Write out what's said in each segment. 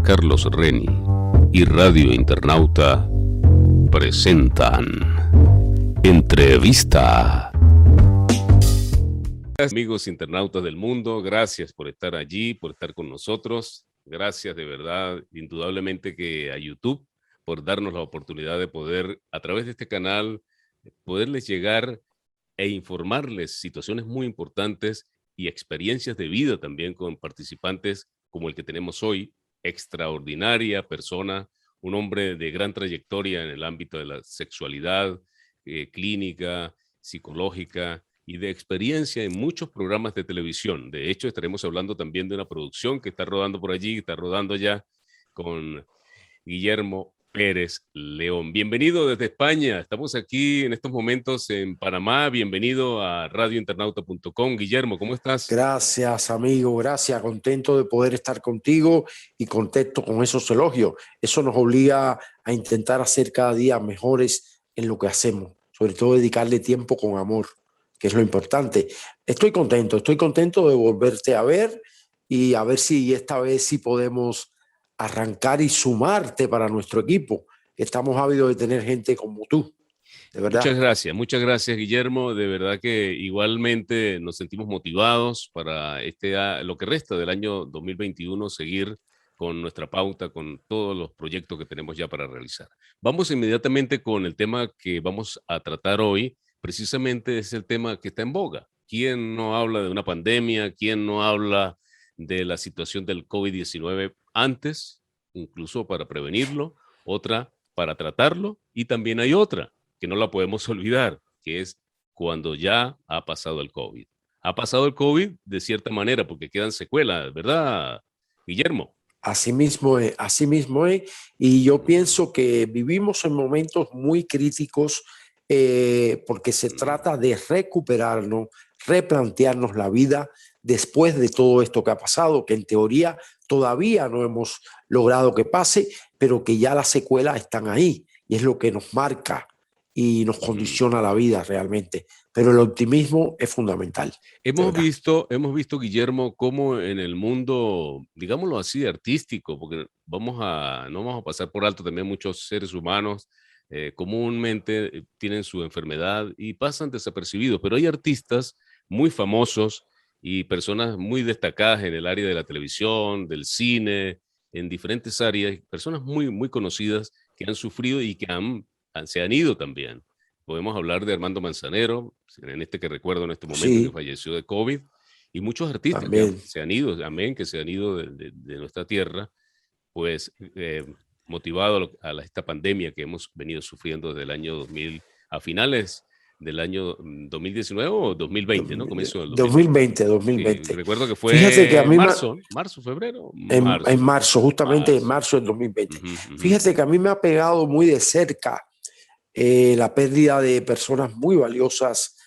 Carlos Reni y Radio Internauta presentan Entrevista. Amigos internautas del mundo, gracias por estar allí, por estar con nosotros. Gracias de verdad, indudablemente que a YouTube por darnos la oportunidad de poder, a través de este canal, poderles llegar e informarles situaciones muy importantes y experiencias de vida también con participantes como el que tenemos hoy, extraordinaria persona, un hombre de gran trayectoria en el ámbito de la sexualidad, clínica, psicológica y de experiencia en muchos programas de televisión. De hecho, estaremos hablando también de una producción que está rodando por allí, está rodando ya con Guillermo Pérez León. Bienvenido desde España. Estamos aquí en estos momentos en Panamá. Bienvenido a radiointernauta.com. Guillermo, ¿cómo estás? Gracias, amigo. Gracias. Contento de poder estar contigo y contento con esos elogios. Eso nos obliga a intentar hacer cada día mejores en lo que hacemos. Sobre todo dedicarle tiempo con amor, que es lo importante. Estoy contento de volverte a ver y a ver si esta vez sí podemos arrancar y sumarte para nuestro equipo. Estamos ávidos de tener gente como tú, de verdad. Muchas gracias, Guillermo. De verdad que igualmente nos sentimos motivados para lo que resta del año 2021, seguir con nuestra pauta, con todos los proyectos que tenemos ya para realizar. Vamos inmediatamente con el tema que vamos a tratar hoy. Precisamente es el tema que está en boga. ¿Quién no habla de una pandemia? ¿Quién no habla de la situación del COVID-19 antes, incluso para prevenirlo, otra para tratarlo, y también hay otra que no la podemos olvidar, que es cuando ya ha pasado el COVID? Ha pasado el COVID de cierta manera porque quedan secuelas, ¿verdad, Guillermo? Así mismo es, y yo pienso que vivimos en momentos muy críticos porque se trata de recuperarnos, replantearnos la vida después de todo esto que ha pasado, que en teoría todavía no hemos logrado que pase, pero que ya las secuelas están ahí y es lo que nos marca y nos condiciona la vida realmente. Pero el optimismo es fundamental. Hemos visto, Guillermo, cómo en el mundo, digámoslo así, artístico, porque no vamos a pasar por alto también muchos seres humanos comúnmente tienen su enfermedad y pasan desapercibidos, pero hay artistas muy famosos y personas muy destacadas en el área de la televisión, del cine, en diferentes áreas, personas muy, muy conocidas que han sufrido y que se han ido también. Podemos hablar de Armando Manzanero, en este que recuerdo en este momento, sí, que falleció de COVID, y muchos artistas que se han ido, que se han ido de nuestra tierra, pues motivado a esta pandemia que hemos venido sufriendo desde el año 2000, a finales del año 2019 o 2020, ¿no? Comienzo del 2020. Recuerdo que fue Fíjate que a mí febrero. En marzo, justamente en marzo del 2020. Fíjate que a mí me ha pegado muy de cerca la pérdida de personas muy valiosas,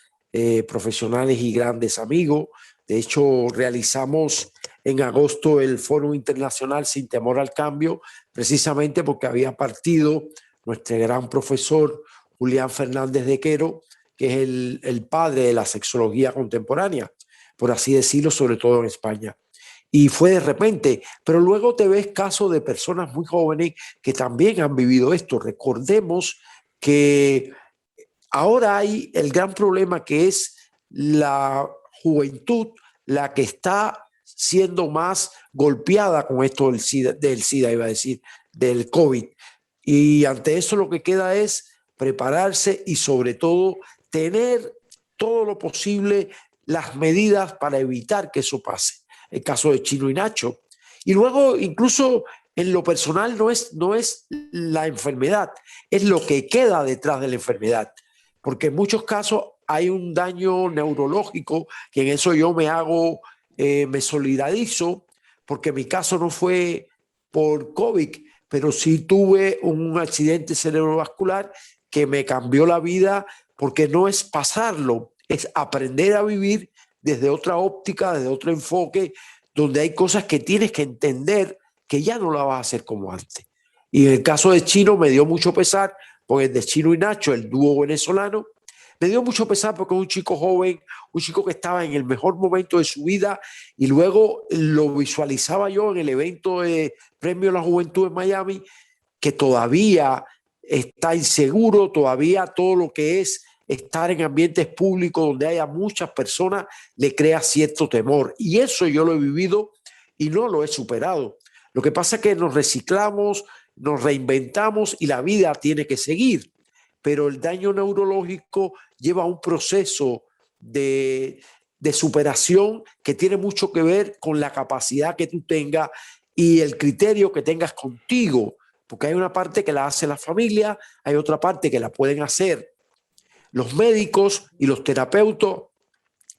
profesionales y grandes amigos. De hecho, realizamos en agosto el Foro Internacional Sin Temor al Cambio, precisamente porque había partido nuestro gran profesor Julián Fernández de Quero, que es el padre de la sexología contemporánea, por así decirlo, sobre todo en España. Y fue de repente, pero luego te ves casos de personas muy jóvenes que también han vivido esto. Recordemos que ahora hay el gran problema que es la juventud la que está siendo más golpeada con esto del SIDA, iba a decir, del COVID. Y ante eso lo que queda es prepararse y sobre todo tener todo lo posible las medidas para evitar que eso pase. El caso de Chino y Nacho. Y luego incluso en lo personal no es la enfermedad, es lo que queda detrás de la enfermedad. Porque en muchos casos hay un daño neurológico, que en eso yo me solidarizo, porque mi caso no fue por COVID, pero sí tuve un accidente cerebrovascular que me cambió la vida, porque no es pasarlo, es aprender a vivir desde otra óptica, desde otro enfoque, donde hay cosas que tienes que entender que ya no la vas a hacer como antes. Y en el caso de Chino me dio mucho pesar, porque es de Chino y Nacho, el dúo venezolano, Me dio mucho pesar porque es un chico joven, un chico que estaba en el mejor momento de su vida y luego lo visualizaba yo en el evento de Premio a la Juventud en Miami, que todavía está inseguro, todavía todo lo que es estar en ambientes públicos donde haya muchas personas le crea cierto temor. Y eso yo lo he vivido y no lo he superado. Lo que pasa es que nos reciclamos, nos reinventamos y la vida tiene que seguir. Pero el daño neurológico lleva a un proceso de superación que tiene mucho que ver con la capacidad que tú tengas y el criterio que tengas contigo. Porque hay una parte que la hace la familia, hay otra parte que la pueden hacer los médicos y los terapeutas,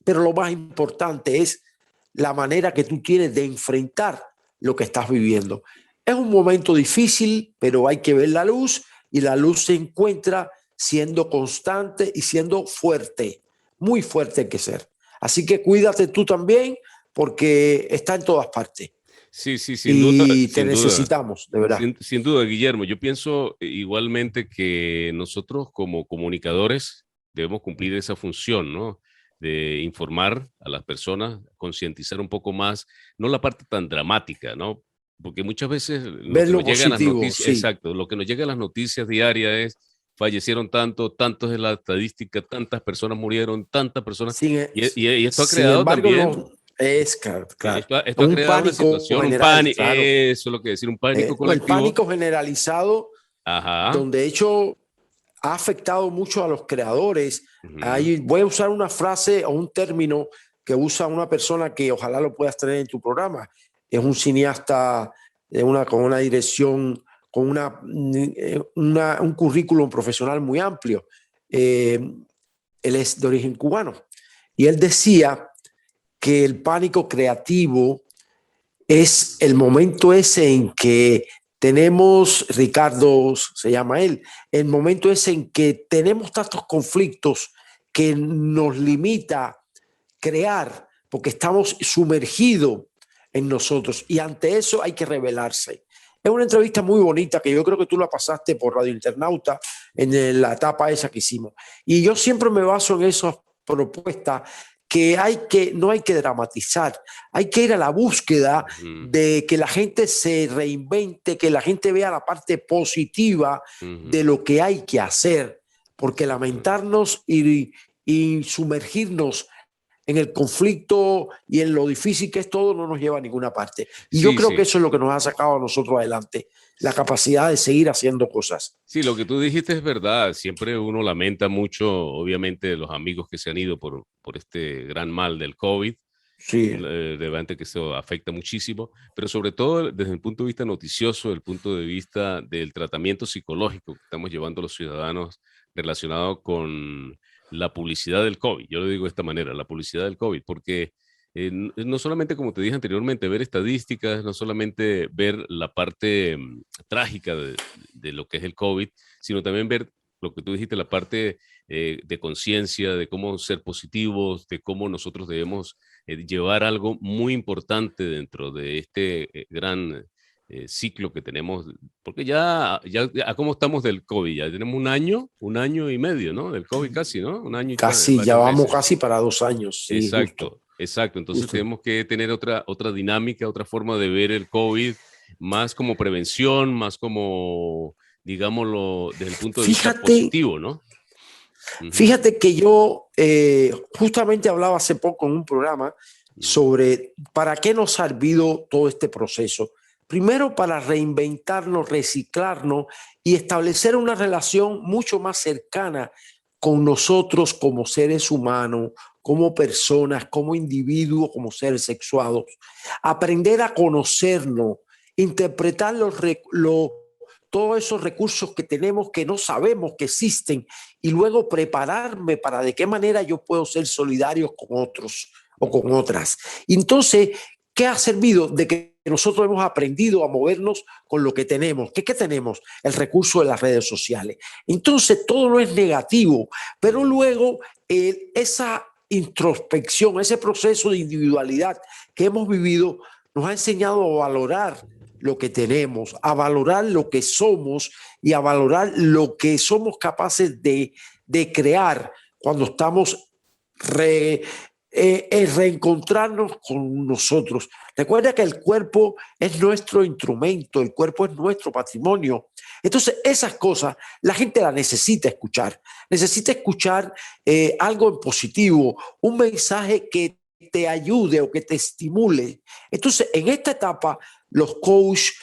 pero lo más importante es la manera que tú tienes de enfrentar lo que estás viviendo. Es un momento difícil, pero hay que ver la luz y la luz se encuentra siendo constante y siendo fuerte, muy fuerte hay que ser. Así que cuídate tú también porque está en todas partes. Sí, sí, sin duda, Y te sin duda. necesitamos, de verdad. Sin duda, Guillermo. Yo pienso igualmente que nosotros como comunicadores debemos cumplir esa función, ¿no? De informar a las personas, concientizar un poco más, no la parte tan dramática, ¿no? Porque muchas veces lo Ver que lo nos llega en las positivo, noticias, sí. exacto, lo que nos llega en las noticias diarias es fallecieron tanto, tantos de la estadística, tantas personas murieron, tantas personas, y esto ha Sin creado embargo, también no es claro. esto ha Un creado una pánico situación, un general, pánico, claro. eso es lo que decir, un pánico No, el colectivo. pánico generalizado, Ajá. donde de hecho ha afectado mucho a los creadores. Ujú. Ahí voy a usar una frase o un término que usa una persona que ojalá lo puedas tener en tu programa. Es un cineasta con una dirección, con un currículum profesional muy amplio. Él es de origen cubano. Y él decía que el pánico creativo es el momento ese en que tenemos, Ricardo se llama él, el momento ese en que tenemos tantos conflictos que nos limita crear, porque estamos sumergidos en nosotros y ante eso hay que rebelarse. Es una entrevista muy bonita que yo creo que tú la pasaste por Radio Internauta en la etapa esa que hicimos. Y yo siempre me baso en esas propuestas no hay que dramatizar, hay que ir a la búsqueda Ujú. de que la gente se reinvente, que la gente vea la parte positiva de Ujú. lo que hay que hacer, porque Exactamente. lamentarnos y sumergirnos en el conflicto y en lo difícil que es todo no nos lleva a ninguna parte. Y yo Sí, creo que sí. eso es lo que nos ha sacado a nosotros adelante, la capacidad de seguir haciendo cosas. Sí, lo que tú dijiste es verdad. Siempre uno lamenta mucho, obviamente, los amigos que se han ido por este gran mal del COVID. Sí, De verdad que eso afecta muchísimo, pero sobre todo desde el punto de vista noticioso, el punto de vista del tratamiento psicológico que estamos llevando a los ciudadanos relacionado con la publicidad del COVID. Yo lo digo de esta manera, la publicidad del COVID, porque no solamente, como te dije anteriormente, ver estadísticas, no solamente ver la parte trágica de lo que es el COVID, sino también ver lo que tú dijiste, la parte de conciencia, de cómo ser positivos, de cómo nosotros debemos llevar algo muy importante dentro de este gran ciclo que tenemos, porque ya cómo estamos del COVID, ya tenemos un año y medio, ¿no? Del COVID casi, ¿no? Un año y casi, ya varios vamos meses. casi para 2 años, sí, justo. Exacto, exacto. Entonces justo. tenemos que tener otra dinámica, otra forma de ver el COVID, más como prevención, más como, digámoslo, desde el punto de vista Fíjate, positivo, ¿no? Ujú. fíjate que yo justamente hablaba hace poco en un programa sobre para qué nos ha servido todo este proceso. Primero, para reinventarnos, reciclarnos y establecer una relación mucho más cercana con nosotros como seres humanos, como personas, como individuos, como seres sexuados. Aprender a conocernos, interpretar todos esos recursos que tenemos que no sabemos que existen y luego prepararme para de qué manera yo puedo ser solidario con otros o con otras. Y entonces, ¿qué ha servido de que nosotros hemos aprendido a movernos con lo que tenemos? ¿Qué tenemos? El recurso de las redes sociales. Entonces, todo no es negativo, pero luego esa introspección, ese proceso de individualidad que hemos vivido nos ha enseñado a valorar lo que tenemos, a valorar lo que somos y a valorar lo que somos capaces de crear cuando estamos reencontrarnos con nosotros. Recuerda que el cuerpo es nuestro instrumento, el cuerpo es nuestro patrimonio. Entonces, esas cosas la gente las necesita escuchar. Necesita escuchar algo en positivo, un mensaje que te ayude o que te estimule. Entonces, en esta etapa, los coaches,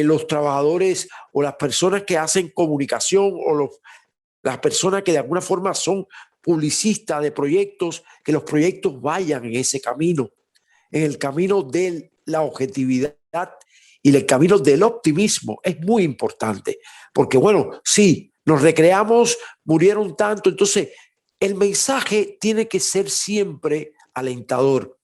los trabajadores o las personas que hacen comunicación o las personas que de alguna forma son publicistas de proyectos, que los proyectos vayan en ese camino, en el camino de la objetividad y el camino del optimismo. Es muy importante, porque bueno, sí, nos recreamos, murieron tanto, entonces el mensaje tiene que ser siempre alentador.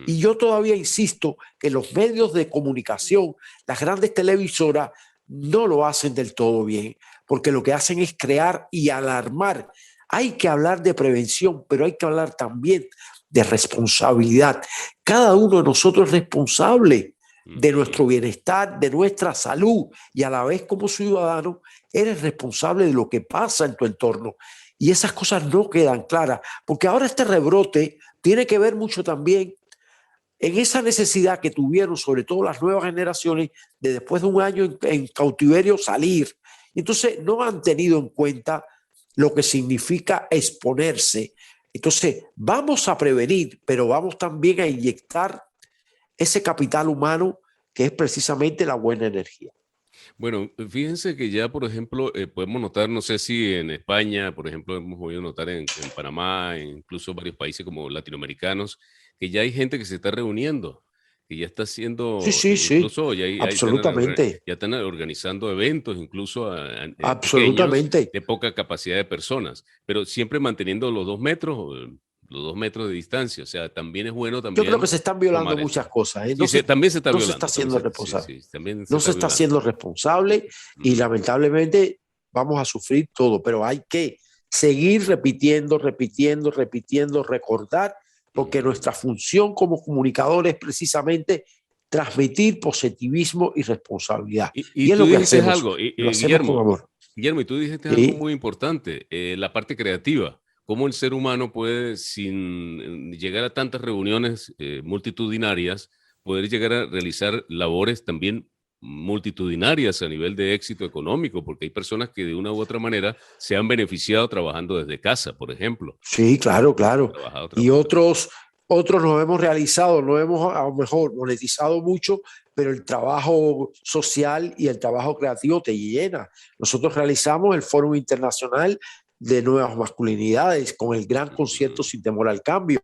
Y yo todavía insisto que los medios de comunicación, las grandes televisoras, no lo hacen del todo bien, porque lo que hacen es crear y alarmar. Hay que hablar de prevención, pero hay que hablar también de responsabilidad. Cada uno de nosotros es responsable de nuestro bienestar, de nuestra salud, y a la vez como ciudadano eres responsable de lo que pasa en tu entorno. Y esas cosas no quedan claras, porque ahora este rebrote tiene que ver mucho también en esa necesidad que tuvieron, sobre todo las nuevas generaciones, de después de un año en cautiverio salir. Entonces no han tenido en cuenta lo que significa exponerse. Entonces vamos a prevenir, pero vamos también a inyectar ese capital humano que es precisamente la buena energía. Bueno, fíjense que ya, por ejemplo, podemos notar, no sé si en España, por ejemplo, hemos podido notar en Panamá, incluso varios países como latinoamericanos, que ya hay gente que se está reuniendo, que ya está Sí, haciendo, sí, sí, incluso absolutamente. ya están organizando eventos, incluso pequeños, Absolutamente. de poca capacidad de personas, pero siempre manteniendo los 2 metros de distancia. O sea, también es bueno Yo creo también que se están violando tomar muchas eso. cosas. Sí, también se está No se está violando, también haciendo sí, responsable. sí, también se No está se está violando. haciendo responsable y lamentablemente vamos a sufrir todo, pero hay que seguir repitiendo, repitiendo, repitiendo, recordar, porque nuestra función como comunicadores es precisamente transmitir positivismo y responsabilidad. Y Y es tú lo que dijiste hacemos, algo, y lo hacemos con amor. Guillermo, y tú dijiste algo ¿Sí? muy importante, la parte creativa. Cómo el ser humano puede, sin llegar a tantas reuniones multitudinarias, poder llegar a realizar labores también multitudinarias a nivel de éxito económico, porque hay personas que de una u otra manera se han beneficiado trabajando desde casa, por ejemplo. Sí, claro, claro. Trabajado, Y trabajado. otros nos hemos realizado, no hemos a lo mejor monetizado mucho, pero el trabajo social y el trabajo creativo te llena. Nosotros realizamos el Fórum Internacional de Nuevas Masculinidades con el gran concierto Sin Temor al Cambio,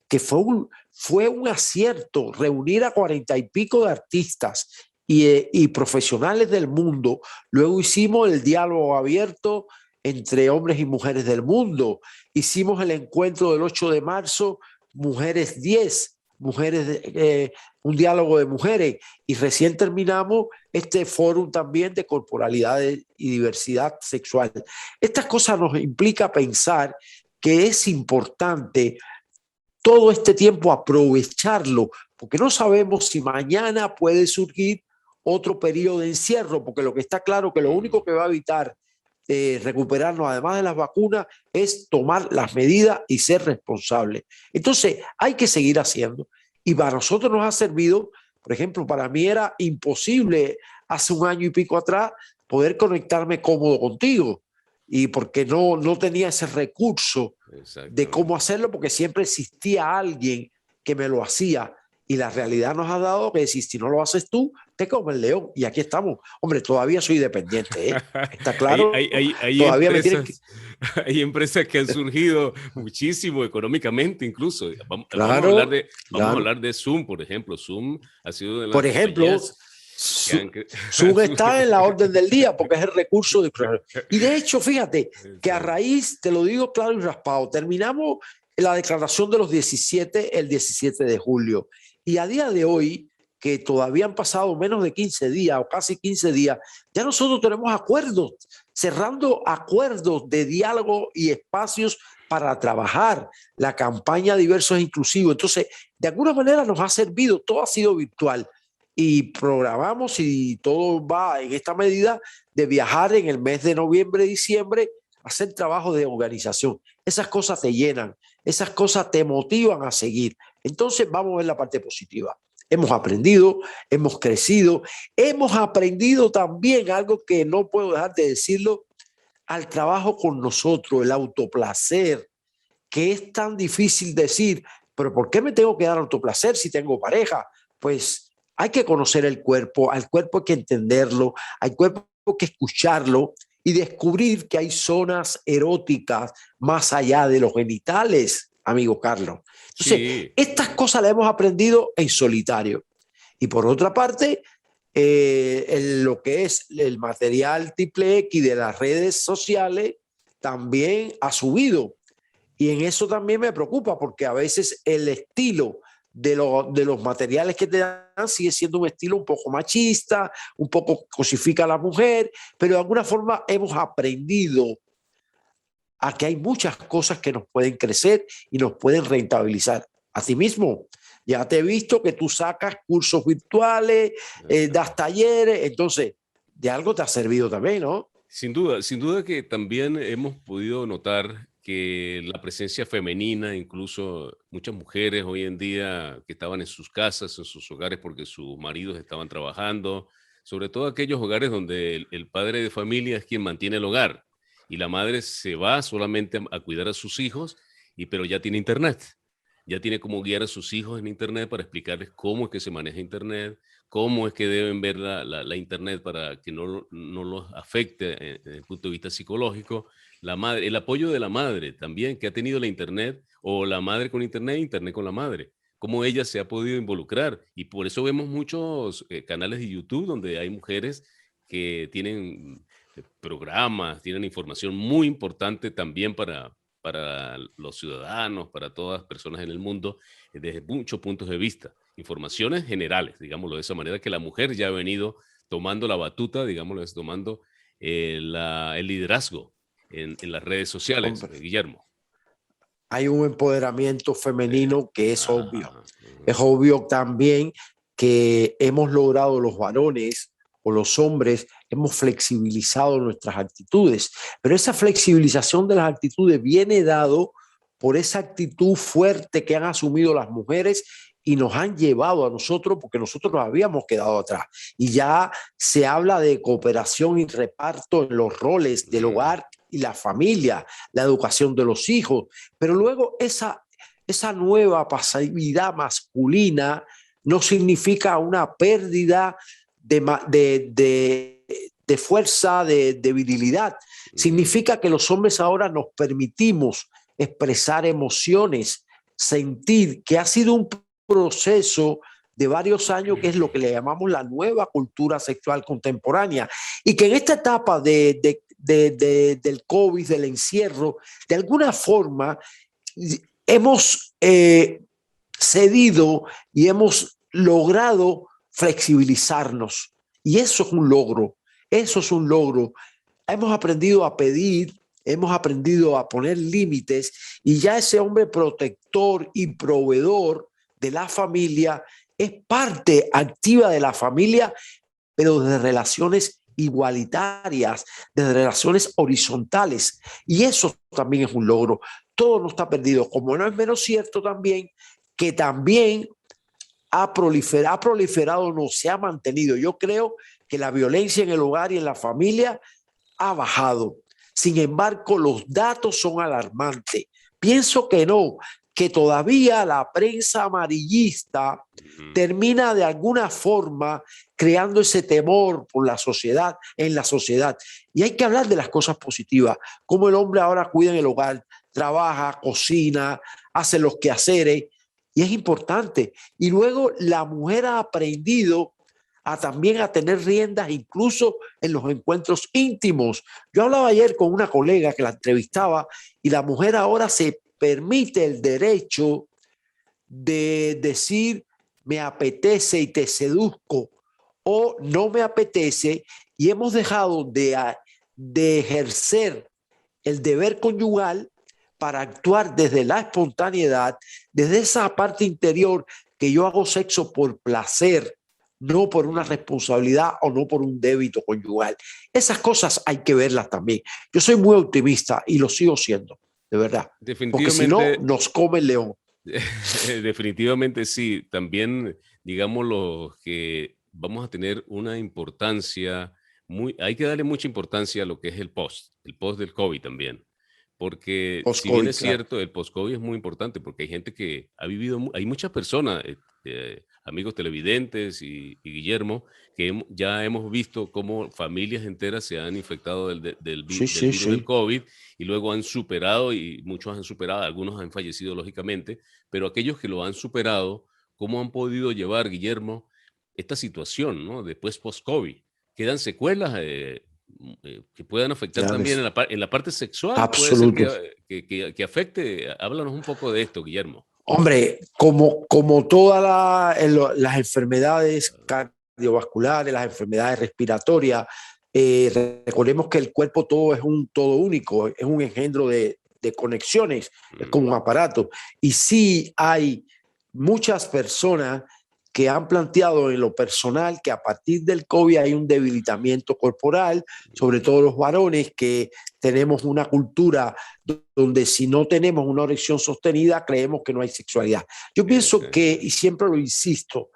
que fue un acierto reunir a 40 y pico de artistas y profesionales del mundo. Luego hicimos el diálogo abierto entre hombres y mujeres del mundo. Hicimos el encuentro del 8 de marzo, Mujeres 10, un diálogo de mujeres, y recién terminamos este foro también de corporalidades y diversidad sexual. Estas cosas nos implica pensar que es importante todo este tiempo aprovecharlo, porque no sabemos si mañana puede surgir otro periodo de encierro, porque lo que está claro que lo único que va a evitar recuperarnos, además de las vacunas, es tomar las medidas y ser responsables. Entonces, hay que seguir haciendo. Y para nosotros nos ha servido, por ejemplo, para mí era imposible hace un año y pico atrás poder conectarme cómodo contigo. Y porque no tenía ese recurso de cómo hacerlo, porque siempre existía alguien que me lo hacía. Y la realidad nos ha dado que si no lo haces tú, te come el león. Y aquí estamos. Hombre, todavía soy dependiente, ¿eh? Está claro. Todavía me tienen que... Hay empresas que han surgido muchísimo económicamente, incluso. Claro, Vamos a claro. hablar de Zoom, por ejemplo. Zoom ha sido de las Por ejemplo, Zoom está en la orden del día porque es el recurso de... Y de hecho, fíjate que a raíz, te lo digo claro y raspado, terminamos la declaración de los 17 el 17 de julio. Y a día de hoy, que todavía han pasado menos de 15 días o casi 15 días, ya nosotros tenemos acuerdos, cerrando acuerdos de diálogo y espacios para trabajar la campaña Diversos e Inclusivos. Entonces, de alguna manera nos ha servido, todo ha sido virtual. Y programamos, y todo va en esta medida, de viajar en el mes de noviembre, diciembre, a hacer trabajo de organización. esas cosas te llenan, esas cosas te motivan a seguir. Entonces vamos a ver la parte positiva. Hemos aprendido, hemos crecido, hemos aprendido también algo que no puedo dejar de decirlo, al trabajo con nosotros, el autoplacer, que es tan difícil decir, pero ¿por qué me tengo que dar autoplacer si tengo pareja? Pues hay que conocer el cuerpo, al cuerpo hay que entenderlo, al cuerpo hay que escucharlo y descubrir que hay zonas eróticas más allá de los genitales, amigo Carlos. Entonces, Sí. estas cosas las hemos aprendido en solitario. Y por otra parte, lo que es el material triple X de las redes sociales también ha subido. Y en eso también me preocupa, porque a veces el estilo de los materiales que te dan sigue siendo un estilo un poco machista, un poco cosifica a la mujer, pero de alguna forma hemos aprendido a que hay muchas cosas que nos pueden crecer y nos pueden rentabilizar. Asimismo, ya te he visto que tú sacas cursos virtuales, das talleres, entonces de algo te ha servido también, ¿no? Sin duda que también hemos podido notar que la presencia femenina, incluso muchas mujeres hoy en día que estaban en sus casas, en sus hogares porque sus maridos estaban trabajando, sobre todo aquellos hogares donde el padre de familia es quien mantiene el hogar y la madre se va solamente a cuidar a sus hijos, pero ya tiene internet. Ya tiene cómo guiar a sus hijos en internet para explicarles cómo es que se maneja internet, cómo es que deben ver la internet para que no los afecte desde el punto de vista psicológico. La madre, el apoyo de la madre también, que ha tenido la internet, o la madre con internet, internet con la madre, cómo ella se ha podido involucrar. Y por eso vemos muchos canales de YouTube donde hay mujeres que tienen programas, tienen información muy importante también para los ciudadanos, para todas las personas en el mundo, desde muchos puntos de vista. Informaciones generales, digámoslo de esa manera, que la mujer ya ha venido tomando la batuta, digámoslo, tomando el liderazgo en las redes sociales, Hombre, Guillermo. hay un empoderamiento femenino que es obvio. Ajá. Es obvio también que hemos logrado los varones o los hombres, hemos flexibilizado nuestras actitudes, pero esa flexibilización de las actitudes viene dado por esa actitud fuerte que han asumido las mujeres y nos han llevado a nosotros, porque nosotros nos habíamos quedado atrás. Y ya se habla de cooperación y reparto en los roles del hogar y la familia, la educación de los hijos, pero luego esa nueva pasividad masculina no significa una pérdida de fuerza, de virilidad. Significa que los hombres ahora nos permitimos expresar emociones, sentir, que ha sido un proceso de varios años, que es lo que le llamamos la nueva cultura sexual contemporánea, y que en esta etapa del COVID, del encierro, de alguna forma hemos cedido y hemos logrado flexibilizarnos. Y eso es un logro, eso es un logro. Hemos aprendido a pedir, hemos aprendido a poner límites y ya ese hombre protector y proveedor de la familia es parte activa de la familia, pero de relaciones igualitarias, de relaciones horizontales. Y eso también es un logro. Todo no está perdido, como no es menos cierto también que también ha proliferado, no se ha mantenido. Yo creo que la violencia en el hogar y en la familia ha bajado. Sin embargo, los datos son alarmantes. Pienso que no, que todavía la prensa amarillista termina de alguna forma creando ese temor por la sociedad, en la sociedad. Y hay que hablar de las cosas positivas, como el hombre ahora cuida en el hogar, trabaja, cocina, hace los quehaceres, y es importante. Y luego la mujer ha aprendido también a tener riendas, incluso en los encuentros íntimos. Yo hablaba ayer con una colega que la entrevistaba y la mujer ahora se permite el derecho de decir me apetece y te seduzco o no me apetece, y hemos dejado de ejercer el deber conyugal para actuar desde la espontaneidad, desde esa parte interior que yo hago sexo por placer, no por una responsabilidad o no por un débito conyugal. Esas cosas hay que verlas también. Yo soy muy optimista y lo sigo siendo. de verdad. Porque si no, Definitivamente, nos come el león. definitivamente sí. También, digamos, los que vamos a tener una importancia, hay que darle mucha importancia a lo que es el post del COVID también. Porque si bien Post-COVID, es claro. cierto, el post-COVID es muy importante porque hay gente que ha vivido, hay muchas personas, amigos televidentes y Guillermo, que ya hemos visto cómo familias enteras se han infectado Sí, del sí, virus del sí. COVID y luego han superado, y muchos han superado, algunos han fallecido lógicamente, pero aquellos que lo han superado, ¿cómo han podido llevar, Guillermo, esta situación, ¿no? Después post-COVID? ¿Quedan secuelas? Que puedan afectar Ya también ves. en la parte sexual, puede ser Absoluto. que afecte. Háblanos un poco de esto, Guillermo. Hombre, como todas las enfermedades cardiovasculares, las enfermedades respiratorias, recordemos que el cuerpo todo es un todo único, es un engendro de conexiones, es como un aparato. Y sí hay muchas personas que han planteado en lo personal que a partir del COVID hay un debilitamiento corporal, sobre todo los varones, que tenemos una cultura donde si no tenemos una erección sostenida, creemos que no hay sexualidad. Yo pienso que, y siempre lo insisto,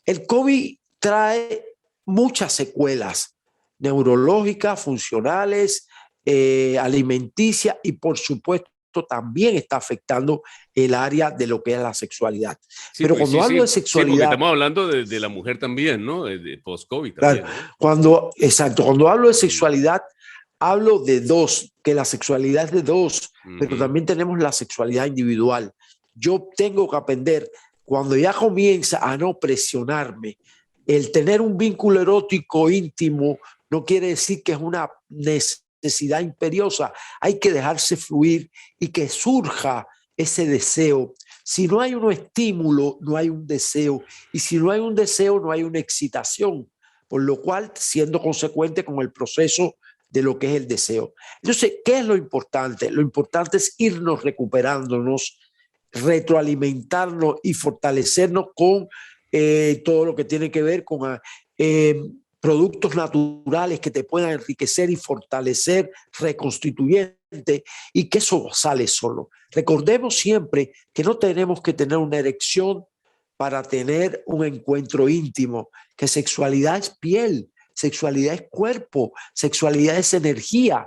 el COVID trae muchas secuelas neurológicas, funcionales, alimenticias y por supuesto también está afectando el área de lo que es la sexualidad. Sí, Pero pues, cuando hablo de sí, porque sexualidad, estamos hablando de la mujer también, ¿no? De post-COVID claro, también, ¿no? exacto, cuando hablo de sexualidad, hablo de dos, que la sexualidad es de dos, pero también tenemos la sexualidad individual. Yo tengo que aprender, cuando ya comienza a no presionarme, el tener un vínculo erótico íntimo no quiere decir que es una necesidad imperiosa. Hay que dejarse fluir y que surja ese deseo. Si no hay un estímulo, no hay un deseo. Y si no hay un deseo, no hay una excitación. Por lo cual, siendo consecuente con el proceso de lo que es el deseo. Entonces, ¿qué es lo importante? Lo importante es irnos recuperándonos, retroalimentarnos y fortalecernos con todo lo que tiene que ver con productos naturales que te puedan enriquecer y fortalecer, reconstituyente, y que eso sale solo. Recordemos siempre que no tenemos que tener una erección para tener un encuentro íntimo, que sexualidad es piel, sexualidad es cuerpo, sexualidad es energía.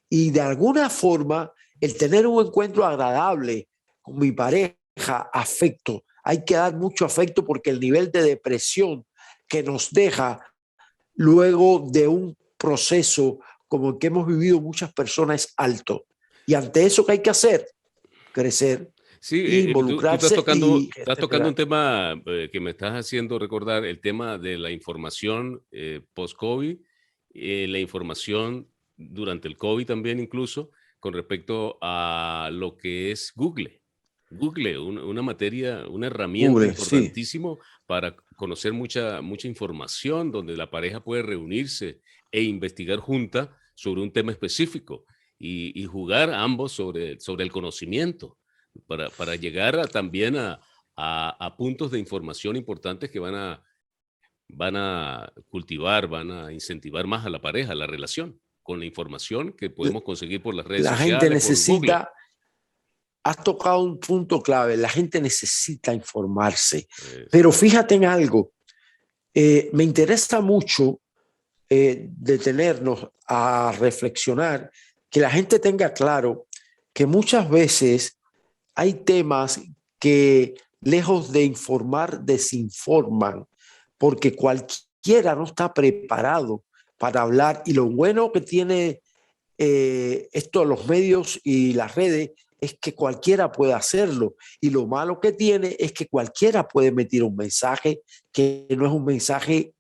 Y de alguna forma, el tener un encuentro agradable con mi pareja, afecto, hay que dar mucho afecto porque el nivel de depresión que nos deja luego de un proceso como el que hemos vivido muchas personas es alto. Y ante eso, ¿qué hay que hacer? Crecer, Sí, tú involucrarse y estás tocando un gestionar. tema que me estás haciendo recordar, el tema de la información post-COVID, la información durante el COVID también incluso, con respecto a lo que es Google. Google, una materia, una herramienta Google, sí. importantísimo para conocer mucha información, donde la pareja puede reunirse e investigar junta sobre un tema específico y jugar ambos sobre el conocimiento para llegar también a puntos de información importantes que van a cultivar, van a incentivar más a la pareja, a la relación, con la información que podemos conseguir por las redes La gente sociales, por Google. necesita, has tocado un punto clave, la gente necesita informarse. Pero fíjate en algo, me interesa mucho detenernos a reflexionar, que la gente tenga claro que muchas veces hay temas que lejos de informar, desinforman, porque cualquiera no está preparado para hablar. Y lo bueno que tiene esto, los medios y las redes, es que cualquiera puede hacerlo. Y lo malo que tiene es que cualquiera puede emitir un mensaje que no es un mensaje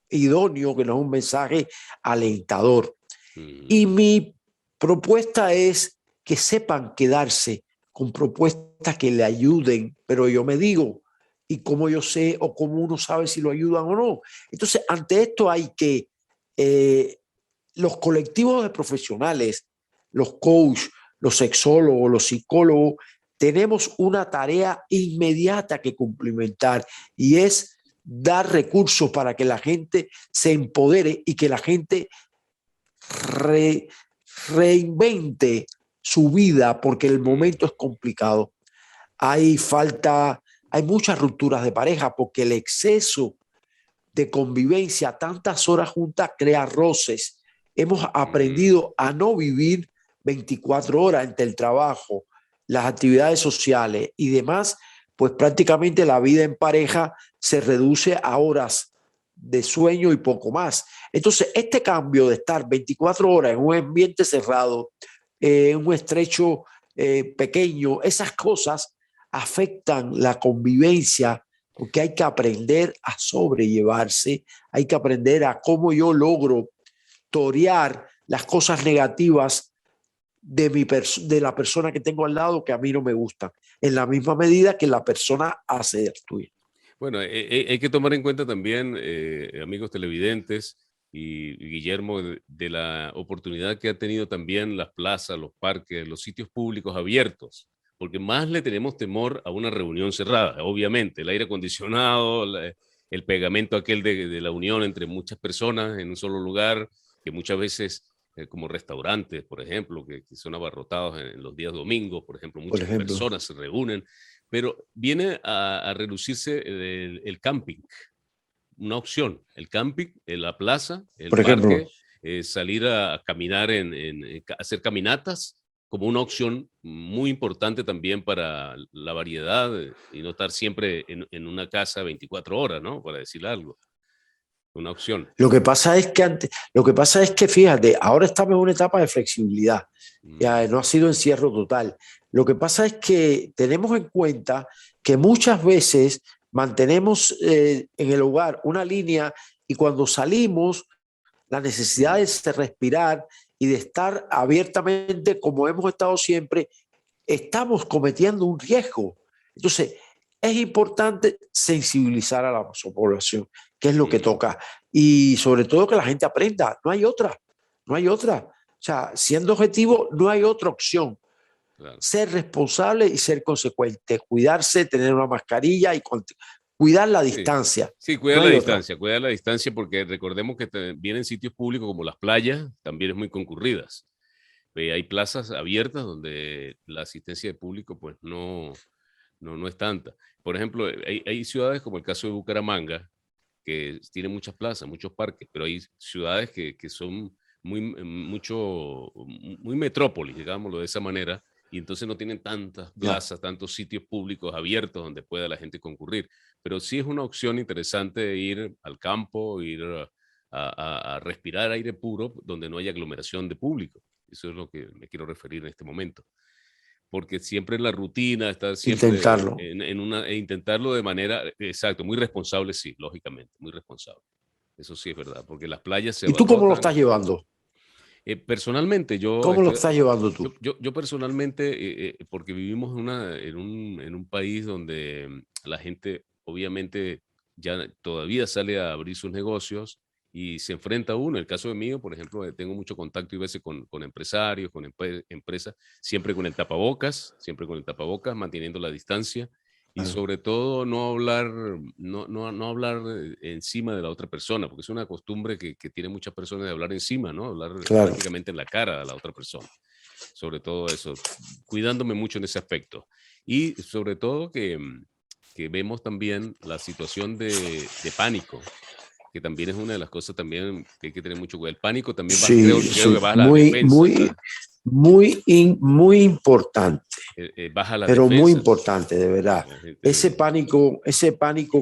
idóneo, que no es un mensaje alentador. Y mi propuesta es que sepan quedarse con propuestas que le ayuden, pero yo me digo, ¿y cómo yo sé o cómo uno sabe si lo ayudan o no? Entonces, ante esto hay que los colectivos de profesionales, los coaches, los sexólogos, los psicólogos, tenemos una tarea inmediata que cumplimentar y es dar recursos para que la gente se empodere y que la gente reinvente su vida porque el momento es complicado. Hay muchas rupturas de pareja porque el exceso de convivencia, tantas horas juntas, crea roces. Hemos aprendido a no vivir 24 horas entre el trabajo, las actividades sociales y demás, pues prácticamente la vida en pareja se reduce a horas de sueño y poco más. Entonces, este cambio de estar 24 horas en un ambiente cerrado, en un estrecho pequeño, esas cosas afectan la convivencia, porque hay que aprender a sobrellevarse, hay que aprender a cómo yo logro torear las cosas negativas de la persona que tengo al lado que a mí no me gustan, en la misma medida que la persona hace de tuya. Bueno, hay que tomar en cuenta también, amigos televidentes y Guillermo, de la oportunidad que ha tenido también las plazas, los parques, los sitios públicos abiertos, porque más le tenemos temor a una reunión cerrada, obviamente, el aire acondicionado, el pegamento aquel de la unión entre muchas personas en un solo lugar, que muchas veces, como restaurantes, por ejemplo, que son abarrotados en los días domingos, por ejemplo, muchas personas se reúnen, pero viene a reducirse el camping, una opción, el camping, la plaza, el por parque, salir a caminar, hacer caminatas, como una opción muy importante también para la variedad y no estar siempre en una casa 24 horas, ¿no? Para decir algo. Una opción. Lo que pasa es que fíjate, ahora estamos en una etapa de flexibilidad. Ya no ha sido encierro total. Lo que pasa es que tenemos en cuenta que muchas veces mantenemos en el hogar una línea y cuando salimos, la necesidad de respirar y de estar abiertamente como hemos estado siempre, estamos cometiendo un riesgo. Entonces, es importante sensibilizar a la población, que es lo que toca. Y sobre todo que la gente aprenda, no hay otra. O sea, siendo objetivo, no hay otra opción. Claro. Ser responsable y ser consecuente, cuidarse, tener una mascarilla y cuidar la distancia. Sí, cuidar la distancia porque recordemos que vienen sitios públicos como las playas, también es muy concurridas. Hay plazas abiertas donde la asistencia de público pues no es tanta. Por ejemplo, hay ciudades como el caso de Bucaramanga, que tiene muchas plazas, muchos parques, pero hay ciudades que son muy metrópolis, digámoslo de esa manera, y entonces no tienen tantas plazas, tantos sitios públicos abiertos donde pueda la gente concurrir. Pero sí es una opción interesante ir al campo, ir a respirar aire puro donde no haya aglomeración de público. Eso es lo que me quiero referir en este momento. Porque siempre en la rutina, estar siempre intentarlo de manera, exacto, muy responsable, sí, lógicamente, muy responsable. Eso sí es verdad, porque las playas se abarrotan. ¿Y tú cómo lo estás llevando? Personalmente, ¿Cómo lo estás llevando tú? Yo personalmente, porque vivimos en un país donde la gente obviamente ya todavía sale a abrir sus negocios y se enfrenta uno. En el caso de mí, por ejemplo, tengo mucho contacto y veces con empresarios, con empresas, siempre con el tapabocas, manteniendo la distancia y sobre todo no hablar encima de la otra persona, porque es una costumbre que tiene muchas personas de hablar encima, ¿no? Hablar prácticamente en la cara a la otra persona. Sobre todo eso, cuidándome mucho en ese aspecto. Y sobre todo que vemos también la situación de pánico, que también es una de las cosas también que hay que tener mucho cuidado. El pánico también creo que baja la defensa. Muy importante. Baja la pero defensa. Muy importante, de verdad. Ese pánico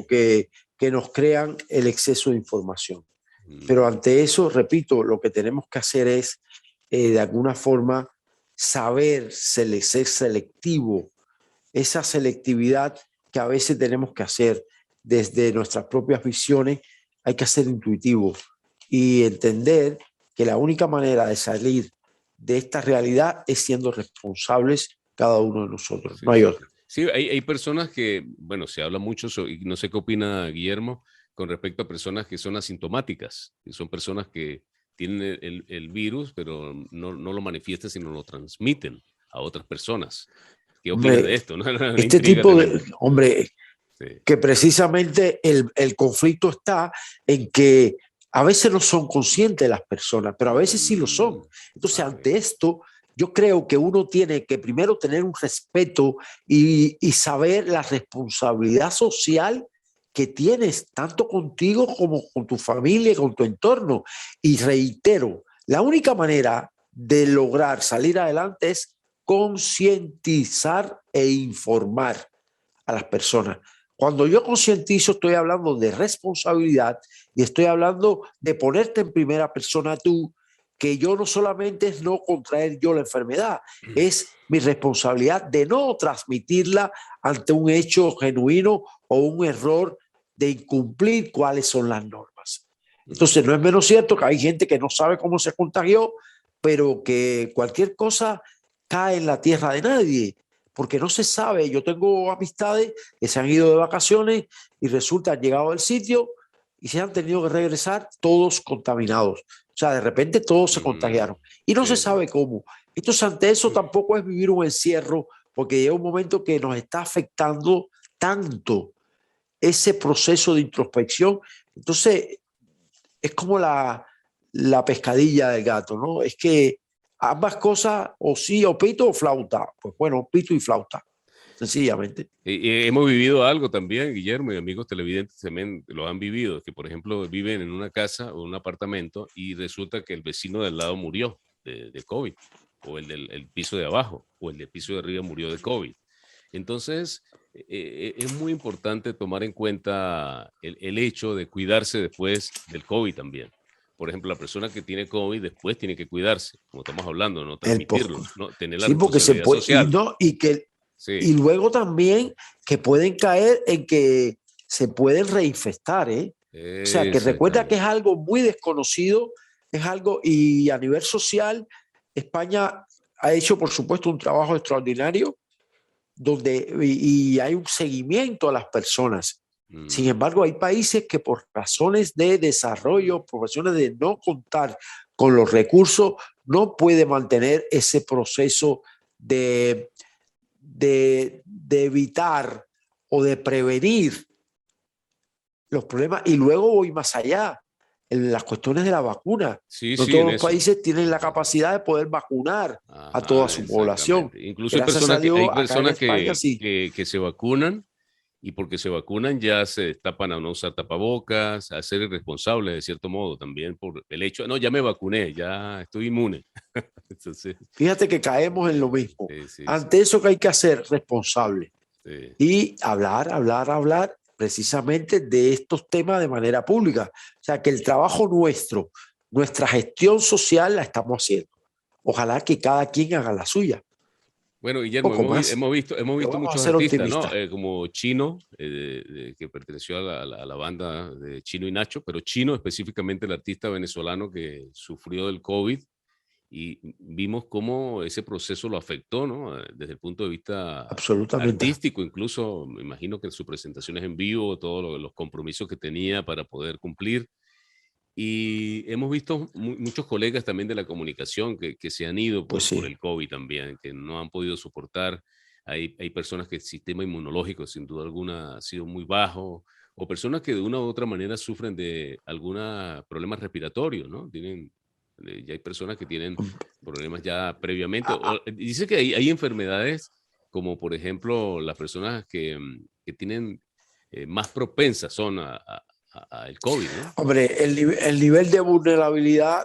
que nos crean el exceso de información. Pero ante eso, repito, lo que tenemos que hacer es, de alguna forma, saber ser selectivo. Esa selectividad que a veces tenemos que hacer desde nuestras propias visiones, hay que ser intuitivo y entender que la única manera de salir de esta realidad es siendo responsables cada uno de nosotros. No hay otra. Sí, hay personas que, bueno, se habla mucho, y no sé qué opina Guillermo, con respecto a personas que son asintomáticas, que son personas que tienen el virus, pero no lo manifiestan, sino lo transmiten a otras personas. ¿Qué opinas de esto? Este tipo de, que precisamente el conflicto está en que a veces no son conscientes las personas, pero a veces sí lo son. Entonces, ante esto, yo creo que uno tiene que primero tener un respeto y saber la responsabilidad social que tienes, tanto contigo como con tu familia, con tu entorno. Y reitero, la única manera de lograr salir adelante es concientizar e informar a las personas. Cuando yo concientizo, estoy hablando de responsabilidad y estoy hablando de ponerte en primera persona tú, que yo no solamente es no contraer yo la enfermedad, es mi responsabilidad de no transmitirla ante un hecho genuino o un error de incumplir cuáles son las normas. Entonces, no es menos cierto que hay gente que no sabe cómo se contagió, pero que cualquier cosa cae en la tierra de nadie, porque no se sabe. Yo tengo amistades que se han ido de vacaciones y resulta han llegado al sitio y se han tenido que regresar todos contaminados. O sea, de repente todos se contagiaron y no se sabe cómo. Entonces, ante eso tampoco es vivir un encierro, porque llega un momento que nos está afectando tanto ese proceso de introspección. Entonces, es como la pescadilla del gato, ¿no? Es que ambas cosas, o sí, o pito o flauta. Pues bueno, pito y flauta, sencillamente. Hemos vivido algo también, Guillermo, y amigos televidentes también lo han vivido, que por ejemplo viven en una casa o un apartamento y resulta que el vecino del lado murió de COVID, o el del piso de abajo, o el del piso de arriba murió de COVID. Entonces, es muy importante tomar en cuenta el hecho de cuidarse después del COVID también. Por ejemplo, la persona que tiene COVID después tiene que cuidarse, como estamos hablando, no transmitirlo, ¿no? Tener la sí, porque se responsabilidad puede, social. Sí. Y luego también que pueden caer en que se pueden reinfestar, ¿eh? O sea, que recuerda que es algo muy desconocido, es algo, y a nivel social, España ha hecho, por supuesto, un trabajo extraordinario donde y hay un seguimiento a las personas. Sin embargo, hay países que por razones de desarrollo, por razones de no contar con los recursos, no puede mantener ese proceso de evitar o de prevenir los problemas. Y luego voy más allá, en las cuestiones de la vacuna. Sí, no sí, todos los países tienen la capacidad de poder vacunar a toda su población. Incluso hay personas que se vacunan y porque se vacunan ya se destapan a no usar tapabocas, a ser irresponsables de cierto modo también por el hecho, no, ya me vacuné, ya estoy inmune. Entonces, fíjate que caemos en lo mismo. Ante eso que hay que hacer responsable y hablar precisamente de estos temas de manera pública. O sea, que el trabajo nuestro, nuestra gestión social la estamos haciendo. Ojalá que cada quien haga la suya. Bueno, Guillermo, hemos visto muchos artistas, ¿no? Como Chino, que perteneció a la banda de Chino y Nacho, pero Chino específicamente, el artista venezolano que sufrió del COVID, y vimos cómo ese proceso lo afectó, ¿no? Desde el punto de vista artístico, incluso me imagino que sus presentaciones en vivo, todos los compromisos que tenía para poder cumplir. Y hemos visto muchos colegas también de la comunicación que se han ido por el COVID también, que no han podido soportar. Hay personas que el sistema inmunológico sin duda alguna ha sido muy bajo, o personas que de una u otra manera sufren de algunos problemas respiratorios, ¿no? Ya hay personas que tienen problemas ya previamente. Dice que hay enfermedades como por ejemplo las personas que tienen más propensas son al COVID, ¿no? Hombre, el nivel de vulnerabilidad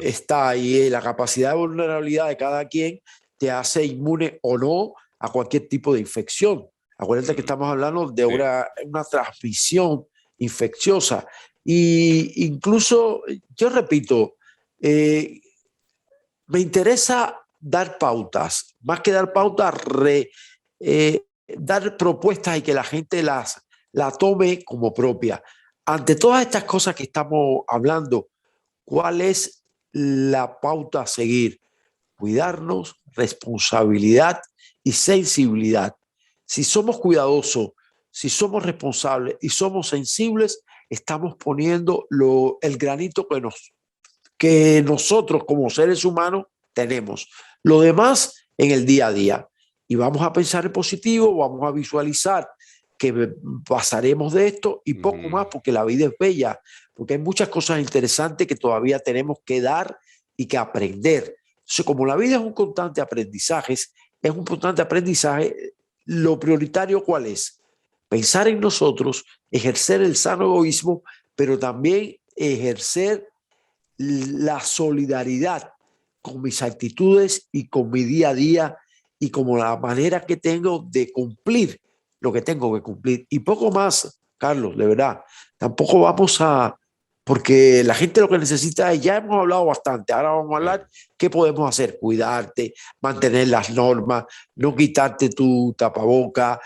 está ahí. La capacidad de vulnerabilidad de cada quien te hace inmune o no a cualquier tipo de infección. Acuérdate que estamos hablando de una transmisión infecciosa. Y incluso, yo repito, me interesa dar pautas, más que dar pautas, dar propuestas y que la gente la tome como propia. Ante todas estas cosas que estamos hablando, ¿cuál es la pauta a seguir? Cuidarnos, responsabilidad y sensibilidad. Si somos cuidadosos, si somos responsables y somos sensibles, estamos poniendo el granito que nosotros como seres humanos tenemos. Lo demás en el día a día. Y vamos a pensar en positivo, vamos a visualizar que pasaremos de esto y poco más, porque la vida es bella, porque hay muchas cosas interesantes que todavía tenemos que dar y que aprender. Entonces, como la vida es un constante aprendizaje, lo prioritario, ¿cuál es? Pensar en nosotros, ejercer el sano egoísmo, pero también ejercer la solidaridad con mis actitudes y con mi día a día y como la manera que tengo de cumplir lo que tengo que cumplir. Y poco más, Carlos, de verdad. Tampoco vamos a... Porque la gente lo que necesita es, ya hemos hablado bastante, ahora vamos a hablar qué podemos hacer, cuidarte, mantener las normas, no quitarte tu tapaboca,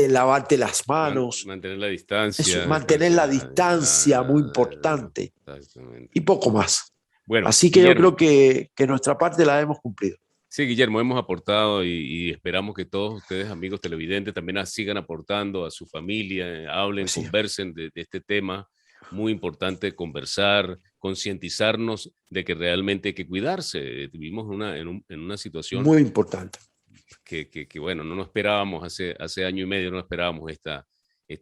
lavarte las manos. Mantener la distancia. Mantener la distancia, muy importante. Exactamente. Y poco más. Bueno, así que Guillermo, yo creo que nuestra parte la hemos cumplido. Sí, Guillermo, hemos aportado y esperamos que todos ustedes, amigos televidentes, también sigan aportando a su familia, hablen, Sí. conversen de este tema. Muy importante conversar, concientizarnos de que realmente hay que cuidarse. Vivimos en una situación muy importante. Que bueno, no nos esperábamos hace año y medio, no esperábamos esta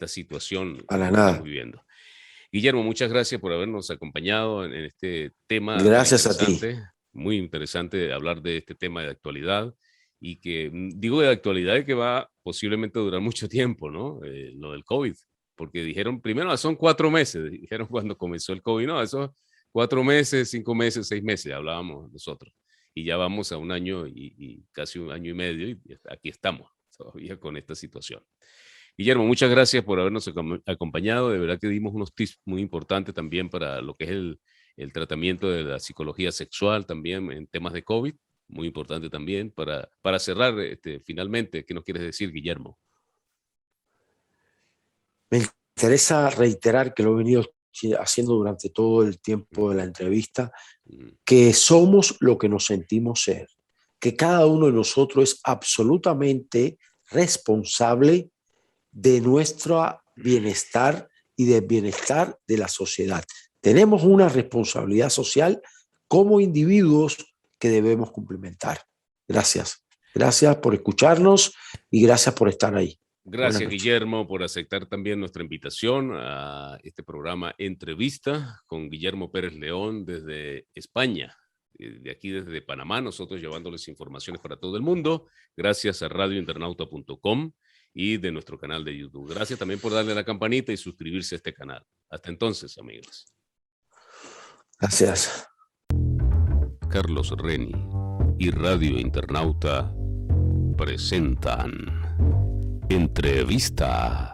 situación Para que nada. estamos viviendo. Guillermo, muchas gracias por habernos acompañado en este tema. Gracias a ti. Muy interesante hablar de este tema de actualidad y que digo de actualidad y que va posiblemente a durar mucho tiempo, ¿no? Lo del COVID, porque dijeron primero son 4 meses, dijeron cuando comenzó el COVID, no, esos 4 meses, 5 meses, 6 meses, hablábamos nosotros y ya vamos a 1 año y casi 1 año y medio y aquí estamos todavía con esta situación. Guillermo, muchas gracias por habernos acompañado. De verdad que dimos unos tips muy importantes también para lo que es el tratamiento de la psicología sexual también en temas de COVID. Muy importante también para cerrar finalmente. ¿Qué nos quieres decir, Guillermo? Me interesa reiterar que lo he venido haciendo durante todo el tiempo de la entrevista, que somos lo que nos sentimos ser, que cada uno de nosotros es absolutamente responsable de nuestro bienestar y del bienestar de la sociedad. Tenemos una responsabilidad social como individuos que debemos cumplimentar. Gracias. Gracias por escucharnos y gracias por estar ahí. Gracias, Guillermo, por aceptar también nuestra invitación a este programa Entrevista con Guillermo Pérez León desde España. De aquí desde Panamá, nosotros llevándoles informaciones para todo el mundo. Gracias a radiointernauta.com y de nuestro canal de YouTube. Gracias también por darle a la campanita y suscribirse a este canal. Hasta entonces, amigos. Gracias. Carlos Reni y Radio Internauta presentan Entrevista.